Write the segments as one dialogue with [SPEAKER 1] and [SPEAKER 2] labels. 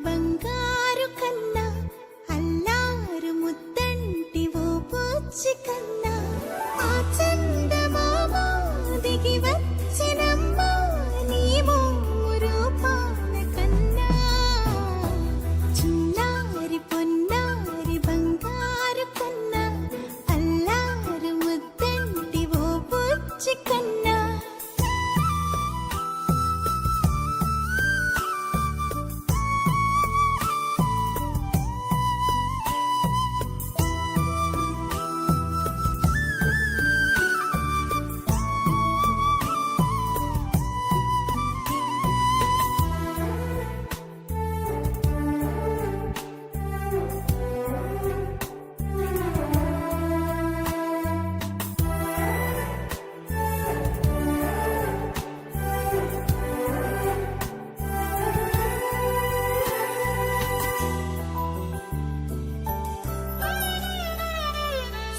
[SPEAKER 1] బంగారు కన్నా అల్లారు ముద్దంటి ఓ పూచి కన్నా ఆ చందమామ దిగి వచ్చినమ్మ నీ రూపాల కన్నా చిన్నారి పొన్నారి బంగారు కన్నా అల్లారు ముద్దంటి ఓ పూచి కన్నా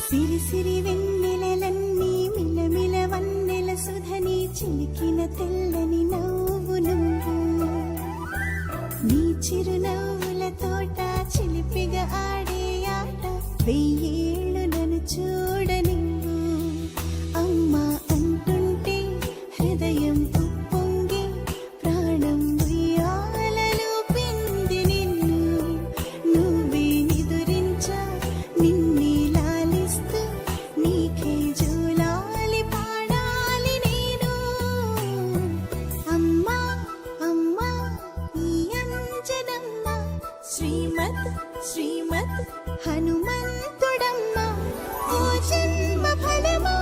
[SPEAKER 1] సిరి సిరి వెన్నెలలన్నీ మిలమిల వన్నెల సుధని చిలికిన తెల్లని నవ్వు నువ్వు నీ చిరునవ్వుల తోట చిలిపిగా ఆడే ఆట వెయ్యేళ్ళు నన్ను చూడ నువ్వు అమ్మా అంటుంటే హృదయం ఉప్పొంగి ప్రాణం ఉయ్యాలలో పిండి నిన్ను నువ్వే నిదురించా నిన్నే నీకే జూలాలి పాడాలి నేను అమ్మా అమ్మా ఈ అంజనమ్మ శ్రీమత్ శ్రీమత్ హనుమంతుడమ్మ ఓ జన్మ ఫలమా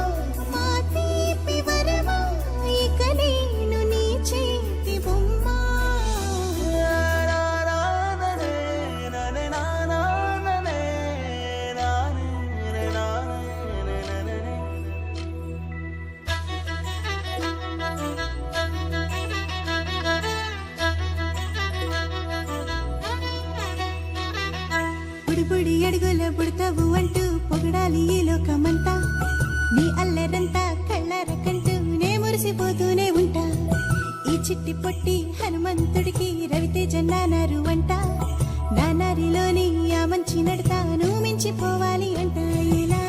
[SPEAKER 1] మా తీపి వరమా ఇక నేను నీ చేతి బొమ్మ బుడి అడుగుల బుడతావు అంటూ పొగడాలి ఈ లోకమంతా నీ అల్లరంతా కళ్ళారకంటూ నే మురిసిపోతూనే ఉంటా ఈ చిట్టి పొట్టి హనుమంతుడికి రవితేజ నానారు అంట నానారిలోని ఆ మంచి నడతాను మించిపోవాలి అంట ఇలా